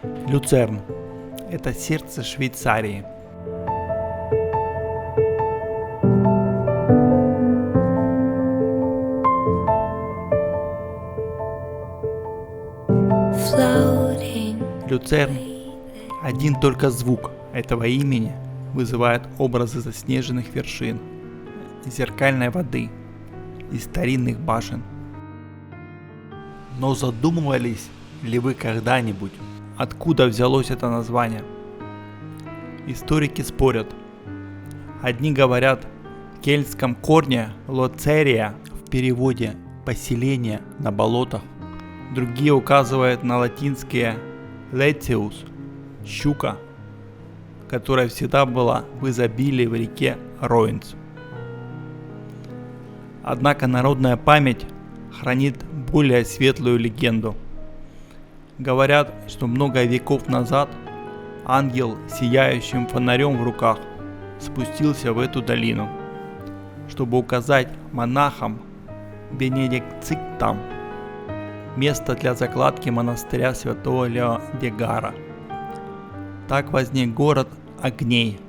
Люцерн – это сердце Швейцарии. Люцерн – один только звук этого имени вызывает образы заснеженных вершин, зеркальной воды и старинных башен. Но задумывались ли вы когда-нибудь, откуда взялось это название? Историки спорят. Одни говорят в кельтском корне «лоцерия» в переводе «поселение на болотах», другие указывают на латинские «летиус» – «щука», которая всегда была в изобилии в реке Ройнс. Однако народная память хранит более светлую легенду. Говорят, что много веков назад ангел с сияющим фонарем в руках спустился в эту долину, чтобы указать монахам бенедиктинцам место для закладки монастыря святого Леодегара. Так возник город огней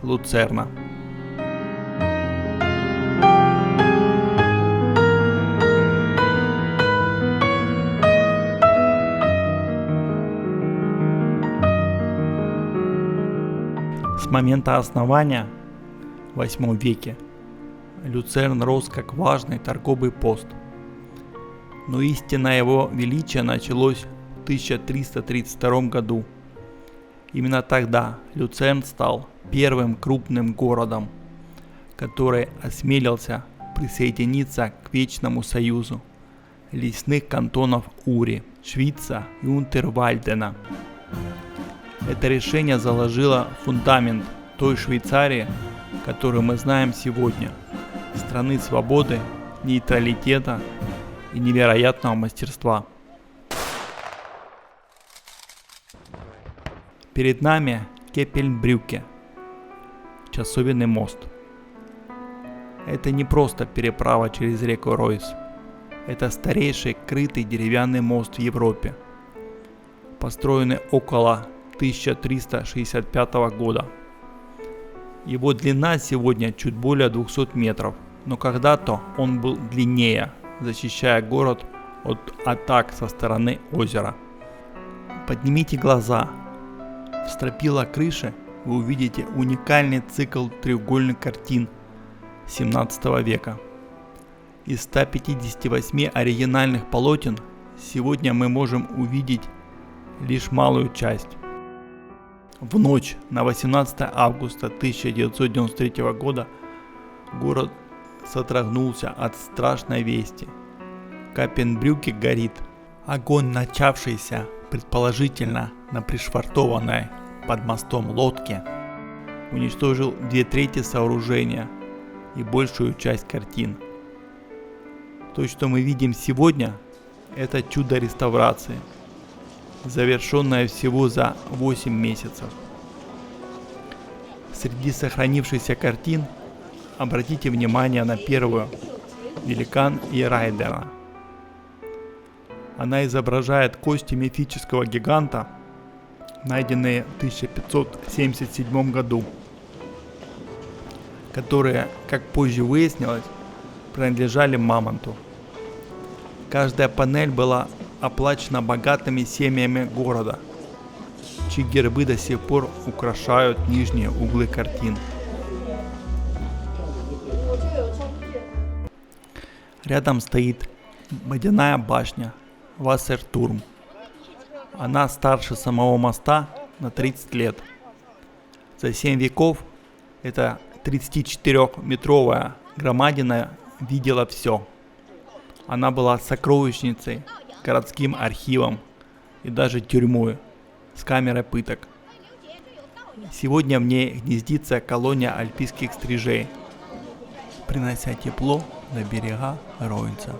Люцерна. С момента основания в VIII веке Люцерн рос как важный торговый пост. Но истинное его величие началось в 1332 году. Именно тогда Люцерн стал первым крупным городом, который осмелился присоединиться к Вечному Союзу лесных кантонов Ури, Швица и Унтервальдена. Это решение заложило фундамент той Швейцарии, которую мы знаем сегодня, страны свободы, нейтралитета и невероятного мастерства. Перед нами Кепельбрюке, часовенный мост. Это не просто переправа через реку Ройс, это старейший крытый деревянный мост в Европе, построенный около 1365 года. Его длина сегодня чуть более 200 метров, но когда-то он был длиннее, защищая город от атак со стороны озера. Поднимите глаза. В стропила крыши вы увидите уникальный цикл треугольных картин 17 века. Из 158 оригинальных полотен сегодня мы можем увидеть лишь малую часть. В ночь на 18 августа 1993 года город содрогнулся от страшной вести. Кепельбрюке горит. Огонь, начавшийся предположительно на пришвартованной под мостом лодке, уничтожил 2/3 сооружения и большую часть картин. То, что мы видим сегодня, это чудо реставрации, завершенное всего за 8 месяцев. Среди сохранившихся картин обратите внимание на первую «Великан и Райдера». Она изображает кости мифического гиганта, найденные в 1577 году, которые, как позже выяснилось, принадлежали мамонту. Каждая панель была оплачена богатыми семьями города, чьи гербы до сих пор украшают нижние углы картин. Рядом стоит водяная башня Вассертурм. Она старше самого моста на 30 лет. За 7 веков эта 34-метровая громадина видела все. Она была сокровищницей, городским архивом и даже тюрьмой с камерой пыток. Сегодня в ней гнездится колония альпийских стрижей, принося тепло на берега Ройнса.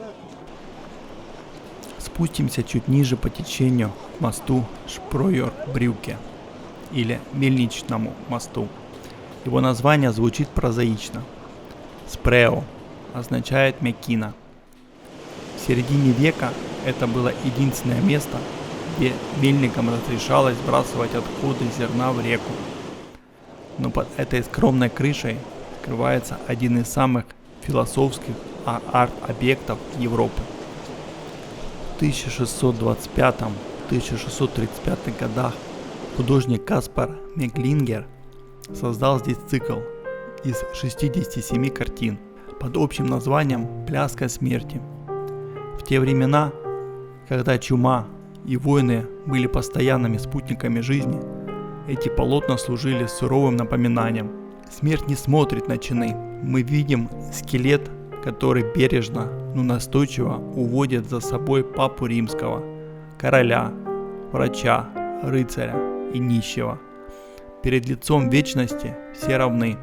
Спустимся чуть ниже по течению к мосту Шпройер-Брюке или Мельничному мосту. Его название звучит прозаично. Спрео означает мякина. В середине века это было единственное место, где мельникам разрешалось сбрасывать отходы зерна в реку. Но под этой скромной крышей скрывается один из самых философских арт-объектов Европы. В 1625-1635 годах художник Каспар Меклингер создал здесь цикл из 67 картин под общим названием «Пляска смерти». В те времена, когда чума и войны были постоянными спутниками жизни, эти полотна служили суровым напоминанием. Смерть не смотрит на чины. Мы видим скелет, который бережно, но настойчиво уводит за собой папу римского, короля, врача, рыцаря и нищего. Перед лицом вечности все равны.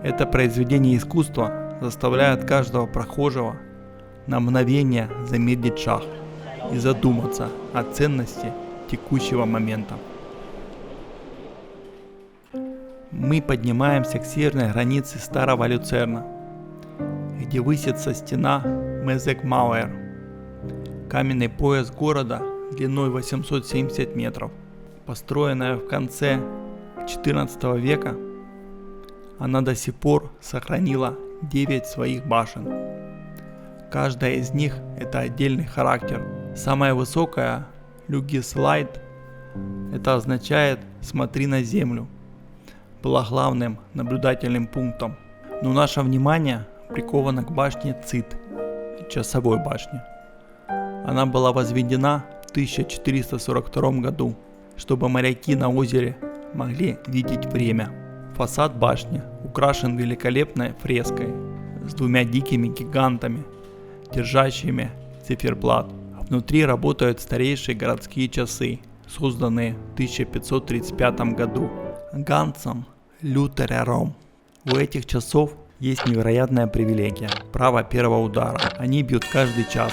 Это произведение искусства заставляет каждого прохожего на мгновение замедлить шаг и задуматься о ценности текущего момента. Мы поднимаемся к северной границе старого Люцерна, где высится стена Мезекмауэр, каменный пояс города длиной 870 метров. Построенная в конце XIV века, она до сих пор сохранила 9 своих башен. Каждая из них – это отдельный характер. Самая высокая – Люгислайд, это означает «смотри на землю», была главным наблюдательным пунктом. Но наше внимание приковано к башне Цит, часовой башне. Она была возведена в 1442 году, чтобы моряки на озере могли видеть время. Фасад башни украшен великолепной фреской с 2 дикими гигантами, держащими циферблат. Внутри работают старейшие городские часы, созданные в 1535 году Гансом Лютерером. У этих часов есть невероятная привилегия – право первого удара. Они бьют каждый час,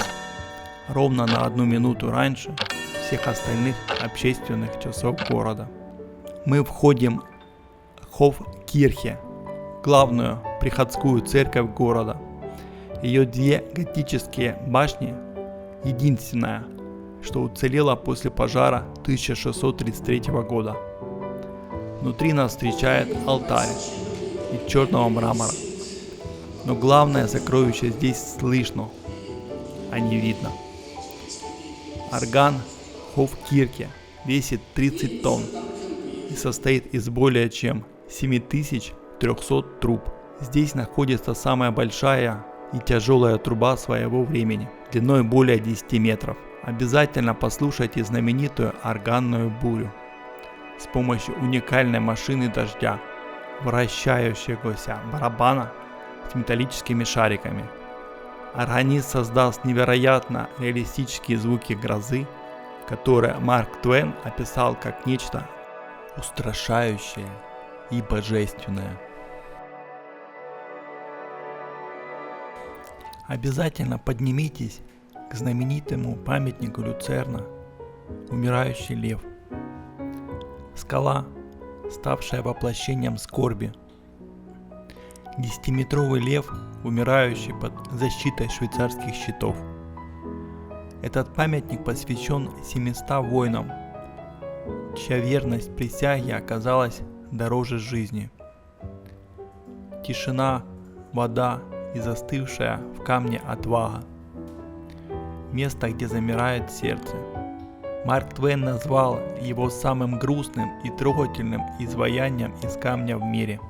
ровно на 1 минуту раньше всех остальных общественных часов города. Мы входим в Хофкирхе, главную приходскую церковь города. Ее 2 готические башни – единственное, что уцелело после пожара 1633 года. Внутри нас встречает алтарь из черного мрамора. Но главное сокровище здесь слышно, а не видно. Орган Хофкирхе весит 30 тонн и состоит из более чем 7300 труб. Здесь находится самая большая и тяжелая труба своего времени, длиной более 10 метров. Обязательно послушайте знаменитую органную бурю с помощью уникальной машины дождя, вращающегося барабана с металлическими шариками. Органист создаст невероятно реалистические звуки грозы, которые Марк Твен описал как нечто устрашающее и божественное. Обязательно поднимитесь к знаменитому памятнику Люцерна «Умирающий лев». Скала, ставшая воплощением скорби. 10-метровый лев, умирающий под защитой швейцарских щитов. Этот памятник посвящен 700 воинам, чья верность присяге оказалась дороже жизни. Тишина, вода и застывшая в камне отвага. Место, где замирает сердце. Марк Твен назвал его самым грустным и трогательным изваянием из камня в мире.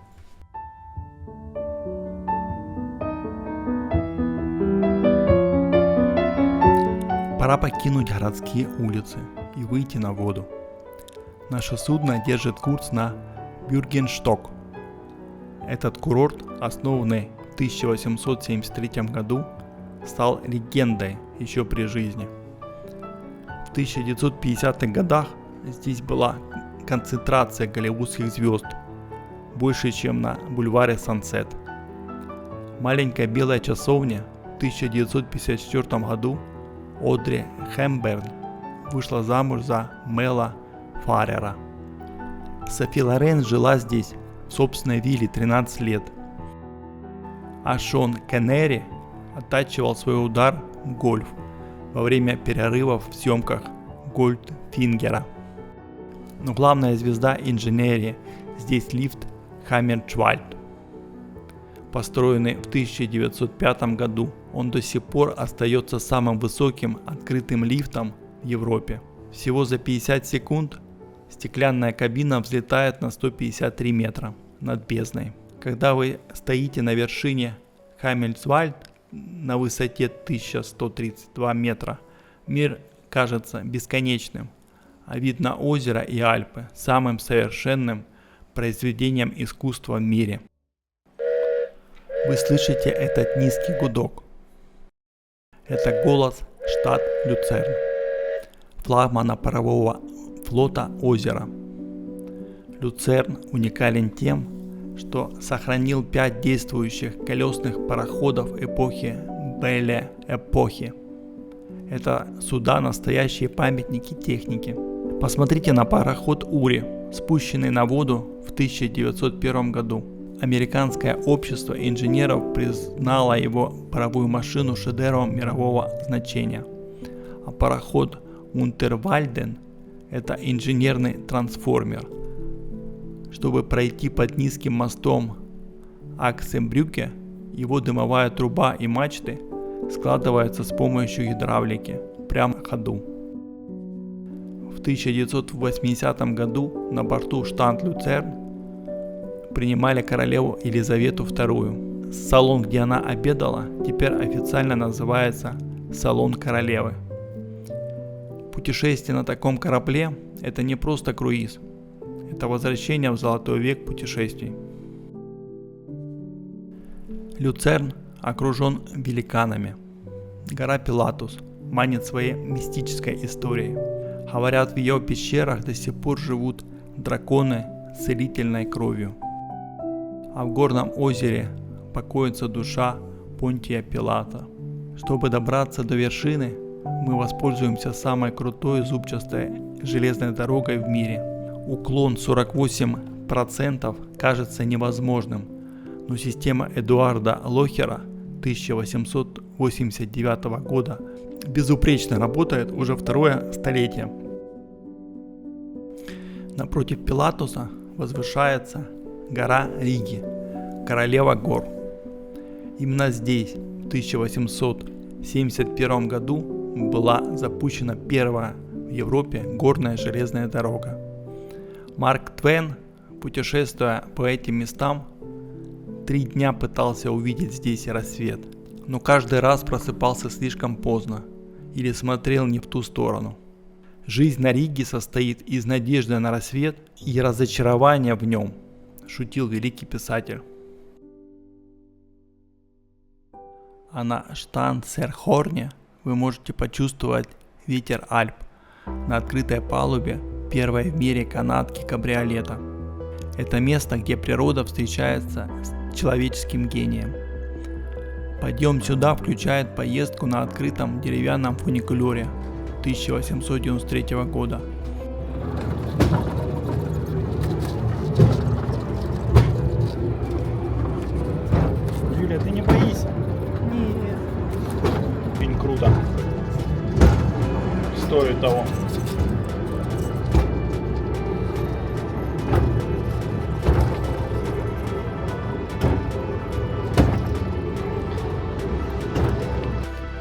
Пора покинуть городские улицы и выйти на воду. Наше судно держит курс на Бюргеншток. Этот курорт, основанный в 1873 году, стал легендой еще при жизни. В 1950-х годах здесь была концентрация голливудских звезд, больше, чем на бульваре Сансет. Маленькая белая часовня в 1954 году Одри Хепберн вышла замуж за Мела Фаррера. Софи Лорен жила здесь в собственной вилле 13 лет, а Шон Коннери оттачивал свой удар в гольф во время перерывов в съемках Гольдфингера. Но главная звезда инженерии здесь лифт Хаммершвальд. Построенный в 1905 году, он до сих пор остается самым высоким открытым лифтом в Европе. Всего за 50 секунд стеклянная кабина взлетает на 153 метра над бездной. Когда вы стоите на вершине Хаммершвальд на высоте 1132 метра, мир кажется бесконечным, а вид на озеро и Альпы самым совершенным произведением искусства в мире. Вы слышите этот низкий гудок. Это голос штат Люцерн, флагмана парового флота озера. Люцерн уникален тем, что сохранил 5 действующих колесных пароходов эпохи Белле эпохи. Это суда, настоящие памятники техники. Посмотрите на пароход Ури, спущенный на воду в 1901 году. Американское общество инженеров признало его паровую машину шедевром мирового значения. А пароход Унтервальден – это инженерный трансформер. Чтобы пройти под низким мостом Аксенбрюке, его дымовая труба и мачты складываются с помощью гидравлики прямо на ходу. В 1980 году на борту штат Люцерн принимали королеву Елизавету II. Салон, где она обедала, теперь официально называется Салон Королевы. Путешествие на таком корабле – это не просто круиз, это возвращение в золотой век путешествий. Люцерн окружен великанами. Гора Пилатус манит своей мистической историей. Говорят, в ее пещерах до сих пор живут драконы с целительной кровью. А в горном озере покоится душа Понтия Пилата. Чтобы добраться до вершины, мы воспользуемся самой крутой зубчатой железной дорогой в мире. Уклон 48% кажется невозможным, но система Эдуарда Лохера 1889 года безупречно работает уже второе столетие. Напротив Пилатуса возвышается гора Риги, королева гор. Именно здесь в 1871 году была запущена первая в Европе горная железная дорога. Марк Твен, путешествуя по этим местам, 3 дня пытался увидеть здесь рассвет, но каждый раз просыпался слишком поздно или смотрел не в ту сторону. Жизнь на Риге состоит из надежды на рассвет и разочарования в нем, шутил великий писатель. А на Штансерхорне вы можете почувствовать ветер Альп на открытой палубе первой в мире канатки кабриолета. Это место, где природа встречается с человеческим гением. Подъем сюда включает поездку на открытом деревянном фуникулере 1893 года. Юля, ты не боишься? Нет. Очень круто. Стоит того.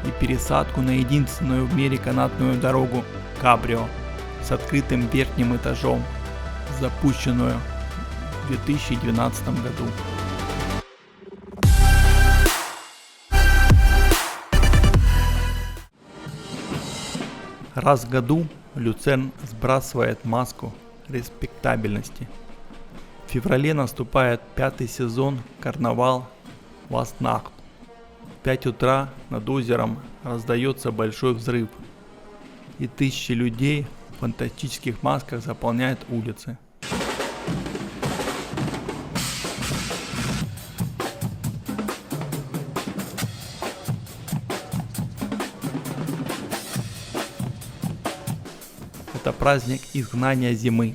И пересадку на единственную в мире канатную дорогу Кабрио с открытым верхним этажом, запущенную в 2012 году. Раз в году Люцерн сбрасывает маску респектабельности. В феврале наступает 5-й сезон карнавал Фастнахт. В 5 утра над озером раздается большой взрыв, и тысячи людей в фантастических масках заполняют улицы. Это праздник изгнания зимы,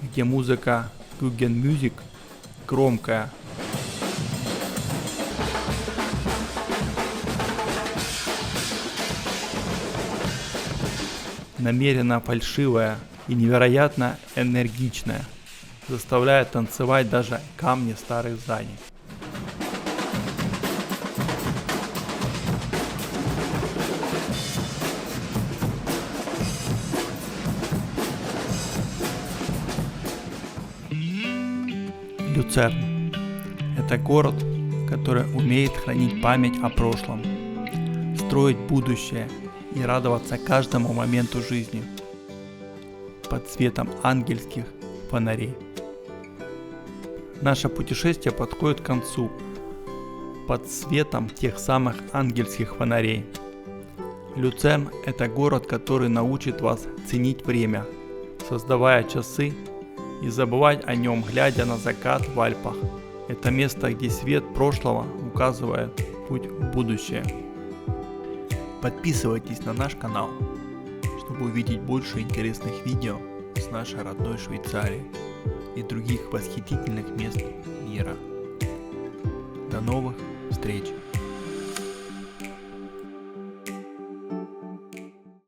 где музыка Кюгенмюзик громкая. намеренно фальшивая и невероятно энергичная, заставляет танцевать даже камни старых зданий. Люцерн – это город, который умеет хранить память о прошлом, строить будущее и радоваться каждому моменту жизни под светом ангельских фонарей. Наше путешествие подходит к концу под светом тех самых ангельских фонарей. Люцерн – это город, который научит вас ценить время, создавая часы и забывать о нем, глядя на закат в Альпах. Это место, где свет прошлого указывает путь в будущее. Подписывайтесь на наш канал, чтобы увидеть больше интересных видео с нашей родной Швейцарии и других восхитительных мест мира. До новых встреч!